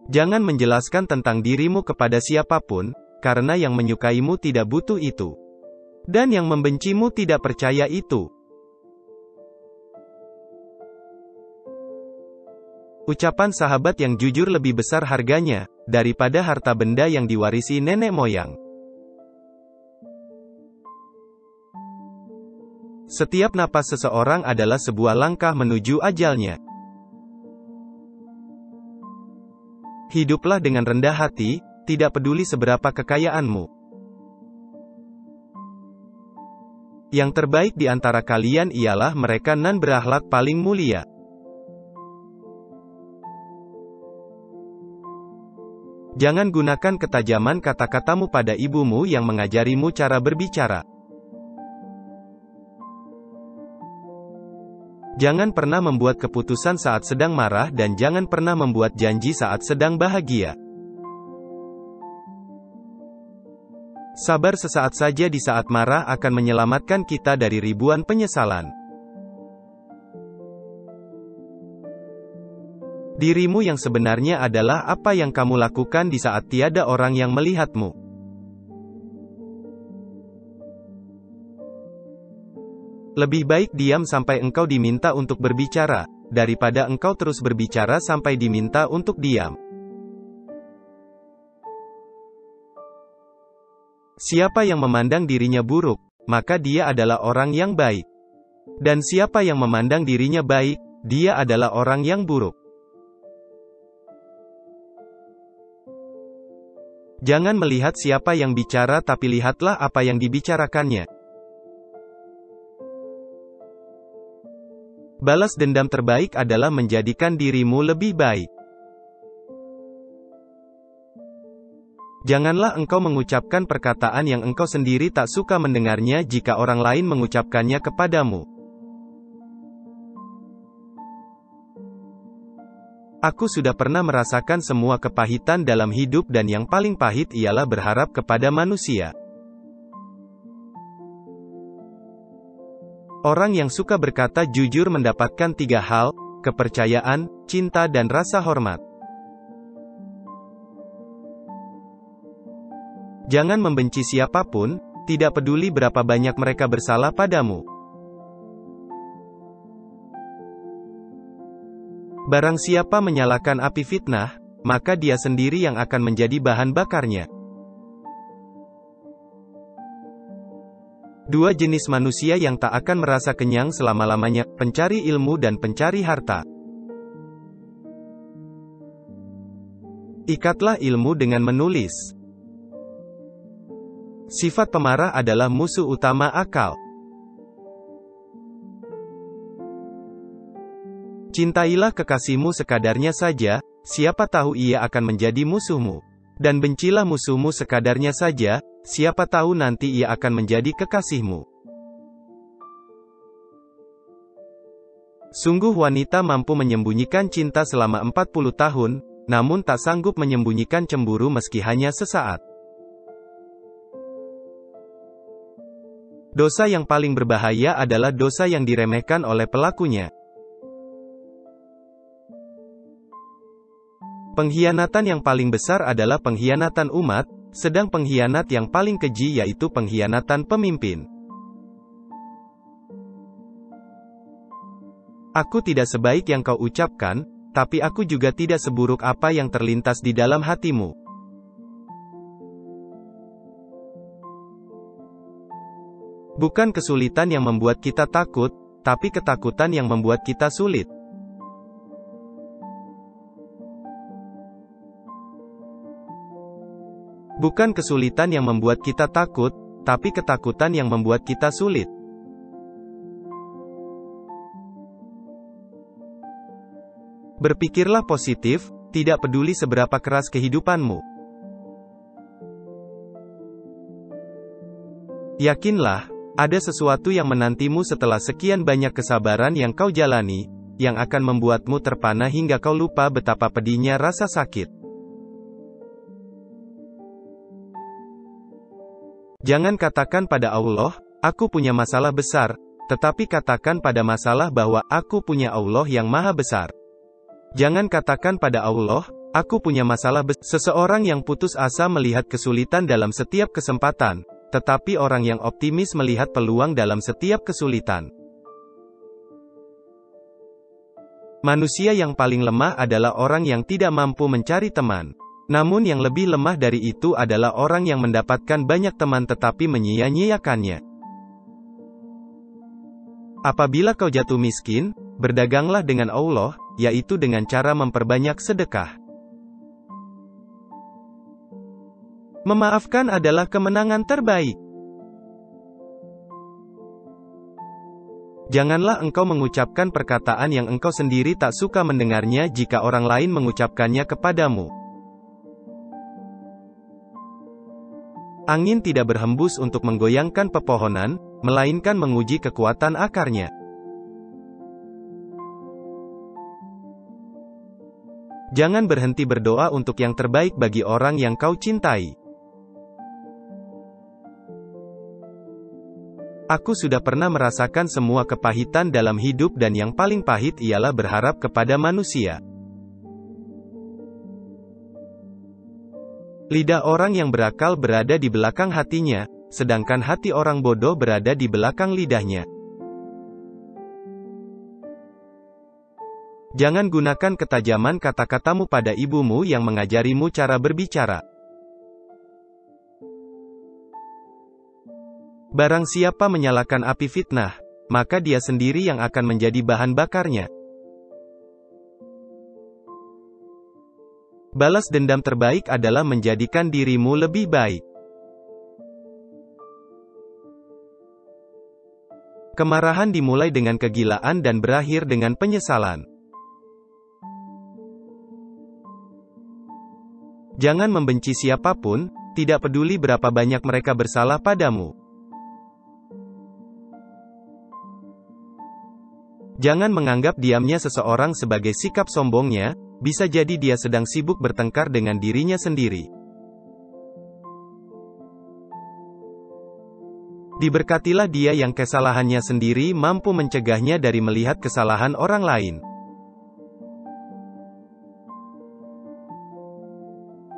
Jangan menjelaskan tentang dirimu kepada siapapun, karena yang menyukaimu tidak butuh itu. Dan yang membencimu tidak percaya itu. Ucapan sahabat yang jujur lebih besar harganya, daripada harta benda yang diwarisi nenek moyang. Setiap napas seseorang adalah sebuah langkah menuju ajalnya. Hiduplah dengan rendah hati, tidak peduli seberapa kekayaanmu. Yang terbaik di antara kalian ialah mereka nan berakhlak paling mulia. Jangan gunakan ketajaman kata-katamu pada ibumu yang mengajarimu cara berbicara. Jangan pernah membuat keputusan saat sedang marah dan jangan pernah membuat janji saat sedang bahagia. Sabar sesaat saja di saat marah akan menyelamatkan kita dari ribuan penyesalan. Dirimu yang sebenarnya adalah apa yang kamu lakukan di saat tiada orang yang melihatmu. Lebih baik diam sampai engkau diminta untuk berbicara, daripada engkau terus berbicara sampai diminta untuk diam. Siapa yang memandang dirinya buruk, maka dia adalah orang yang baik. Dan siapa yang memandang dirinya baik, dia adalah orang yang buruk. Jangan melihat siapa yang bicara tapi lihatlah apa yang dibicarakannya. Balas dendam terbaik adalah menjadikan dirimu lebih baik. Janganlah engkau mengucapkan perkataan yang engkau sendiri tak suka mendengarnya jika orang lain mengucapkannya kepadamu. Aku sudah pernah merasakan semua kepahitan dalam hidup dan yang paling pahit ialah berharap kepada manusia. Orang yang suka berkata jujur mendapatkan 3 hal, kepercayaan, cinta dan rasa hormat. Jangan membenci siapapun, tidak peduli berapa banyak mereka bersalah padamu. Barang siapa menyalakan api fitnah, maka dia sendiri yang akan menjadi bahan bakarnya. 2 jenis manusia yang tak akan merasa kenyang selama-lamanya, pencari ilmu dan pencari harta. Ikatlah ilmu dengan menulis. Sifat pemarah adalah musuh utama akal. Cintailah kekasihmu sekadarnya saja, siapa tahu ia akan menjadi musuhmu. Dan bencilah musuhmu sekadarnya saja, siapa tahu nanti ia akan menjadi kekasihmu. Sungguh wanita mampu menyembunyikan cinta selama 40 tahun, namun tak sanggup menyembunyikan cemburu meski hanya sesaat. Dosa yang paling berbahaya adalah dosa yang diremehkan oleh pelakunya. Pengkhianatan yang paling besar adalah pengkhianatan umat, sedang pengkhianat yang paling keji yaitu pengkhianatan pemimpin. Aku tidak sebaik yang kau ucapkan, tapi aku juga tidak seburuk apa yang terlintas di dalam hatimu. Bukan kesulitan yang membuat kita takut, tapi ketakutan yang membuat kita sulit. Bukan kesulitan yang membuat kita takut, tapi ketakutan yang membuat kita sulit. Berpikirlah positif, tidak peduli seberapa keras kehidupanmu. Yakinlah, ada sesuatu yang menantimu setelah sekian banyak kesabaran yang kau jalani, yang akan membuatmu terpana hingga kau lupa betapa pedihnya rasa sakit. Jangan katakan pada Allah, aku punya masalah besar, tetapi katakan pada masalah bahwa aku punya Allah yang maha besar. Jangan katakan pada Allah, Aku punya masalah besar. Seseorang yang putus asa melihat kesulitan dalam setiap kesempatan, tetapi orang yang optimis melihat peluang dalam setiap kesulitan. Manusia yang paling lemah adalah orang yang tidak mampu mencari teman. Namun yang lebih lemah dari itu adalah orang yang mendapatkan banyak teman tetapi menyia-nyiakannya. Apabila kau jatuh miskin, berdaganglah dengan Allah, yaitu dengan cara memperbanyak sedekah. Memaafkan adalah kemenangan terbaik. Janganlah engkau mengucapkan perkataan yang engkau sendiri tak suka mendengarnya jika orang lain mengucapkannya kepadamu. Angin tidak berhembus untuk menggoyangkan pepohonan, melainkan menguji kekuatan akarnya. Jangan berhenti berdoa untuk yang terbaik bagi orang yang kau cintai. Aku sudah pernah merasakan semua kepahitan dalam hidup dan yang paling pahit ialah berharap kepada manusia. Lidah orang yang berakal berada di belakang hatinya, sedangkan hati orang bodoh berada di belakang lidahnya. Jangan gunakan ketajaman kata-katamu pada ibumu yang mengajarimu cara berbicara. Barang siapa menyalakan api fitnah, maka dia sendiri yang akan menjadi bahan bakarnya. Balas dendam terbaik adalah menjadikan dirimu lebih baik. Kemarahan dimulai dengan kegilaan dan berakhir dengan penyesalan. Jangan membenci siapapun, tidak peduli berapa banyak mereka bersalah padamu. Jangan menganggap diamnya seseorang sebagai sikap sombongnya, bisa jadi dia sedang sibuk bertengkar dengan dirinya sendiri. Diberkatilah dia yang kesalahannya sendiri mampu mencegahnya dari melihat kesalahan orang lain.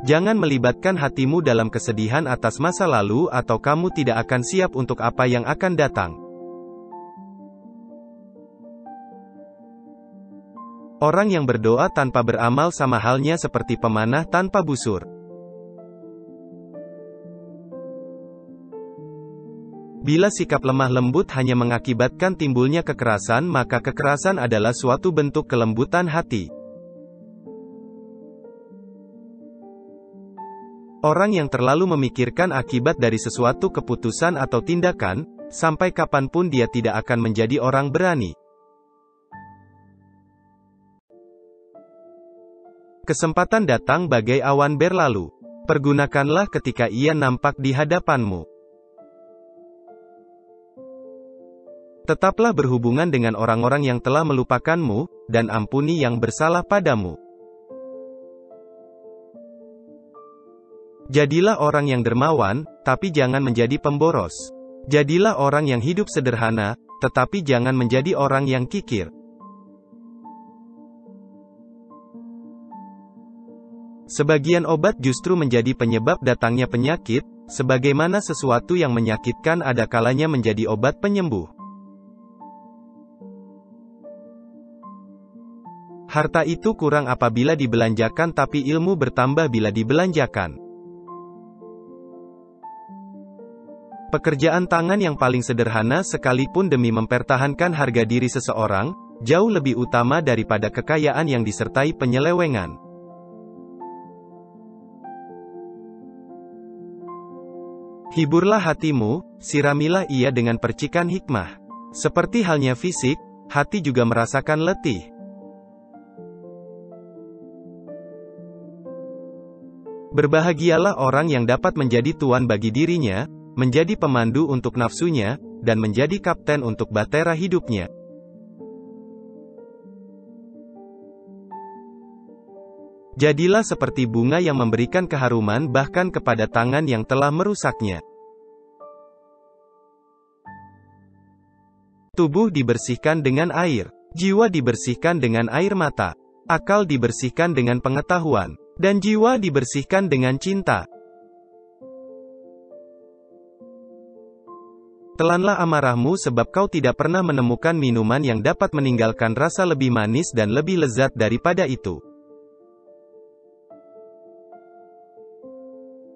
Jangan melibatkan hatimu dalam kesedihan atas masa lalu atau kamu tidak akan siap untuk apa yang akan datang. Orang yang berdoa tanpa beramal sama halnya seperti pemanah tanpa busur. Bila sikap lemah lembut hanya mengakibatkan timbulnya kekerasan, maka kekerasan adalah suatu bentuk kelembutan hati. Orang yang terlalu memikirkan akibat dari sesuatu keputusan atau tindakan, sampai kapanpun dia tidak akan menjadi orang berani. Kesempatan datang bagai awan berlalu. Pergunakanlah ketika ia nampak di hadapanmu. Tetaplah berhubungan dengan orang-orang yang telah melupakanmu, dan ampuni yang bersalah padamu. Jadilah orang yang dermawan, tapi jangan menjadi pemboros. Jadilah orang yang hidup sederhana, tetapi jangan menjadi orang yang kikir. Sebagian obat justru menjadi penyebab datangnya penyakit, sebagaimana sesuatu yang menyakitkan ada kalanya menjadi obat penyembuh. Harta itu kurang apabila dibelanjakan tapi ilmu bertambah bila dibelanjakan. Pekerjaan tangan yang paling sederhana sekalipun demi mempertahankan harga diri seseorang, jauh lebih utama daripada kekayaan yang disertai penyelewengan. Hiburlah hatimu, siramilah ia dengan percikan hikmah. Seperti halnya fisik, hati juga merasakan letih. Berbahagialah orang yang dapat menjadi tuan bagi dirinya, menjadi pemandu untuk nafsunya, dan menjadi kapten untuk batera hidupnya. Jadilah seperti bunga yang memberikan keharuman bahkan kepada tangan yang telah merusaknya. Tubuh dibersihkan dengan air, jiwa dibersihkan dengan air mata, akal dibersihkan dengan pengetahuan, dan jiwa dibersihkan dengan cinta. Telanlah amarahmu sebab kau tidak pernah menemukan minuman yang dapat meninggalkan rasa lebih manis dan lebih lezat daripada itu.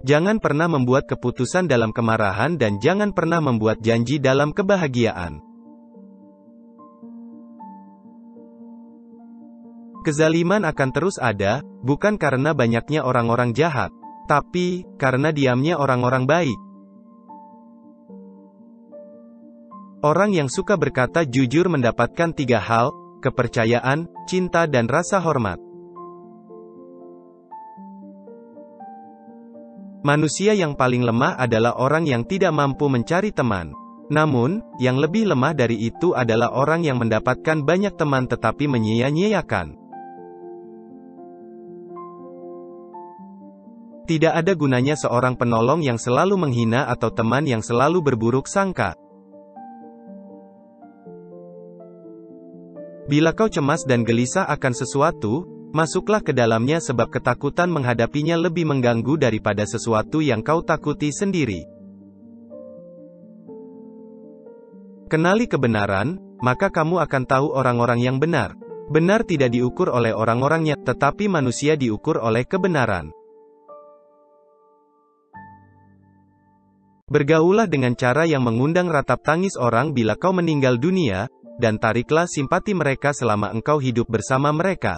Jangan pernah membuat keputusan dalam kemarahan dan jangan pernah membuat janji dalam kebahagiaan. Kezaliman akan terus ada, bukan karena banyaknya orang-orang jahat, tapi karena diamnya orang-orang baik. Orang yang suka berkata jujur mendapatkan 3 hal: kepercayaan, cinta dan rasa hormat. Manusia yang paling lemah adalah orang yang tidak mampu mencari teman. Namun, yang lebih lemah dari itu adalah orang yang mendapatkan banyak teman tetapi menyia-nyiakan. Tidak ada gunanya seorang penolong yang selalu menghina atau teman yang selalu berburuk sangka. Bila kau cemas dan gelisah akan sesuatu, masuklah ke dalamnya sebab ketakutan menghadapinya lebih mengganggu daripada sesuatu yang kau takuti sendiri. Kenali kebenaran, maka kamu akan tahu orang-orang yang benar. Benar tidak diukur oleh orang-orangnya, tetapi manusia diukur oleh kebenaran. Bergaulah dengan cara yang mengundang ratap tangis orang bila kau meninggal dunia, dan tariklah simpati mereka selama engkau hidup bersama mereka.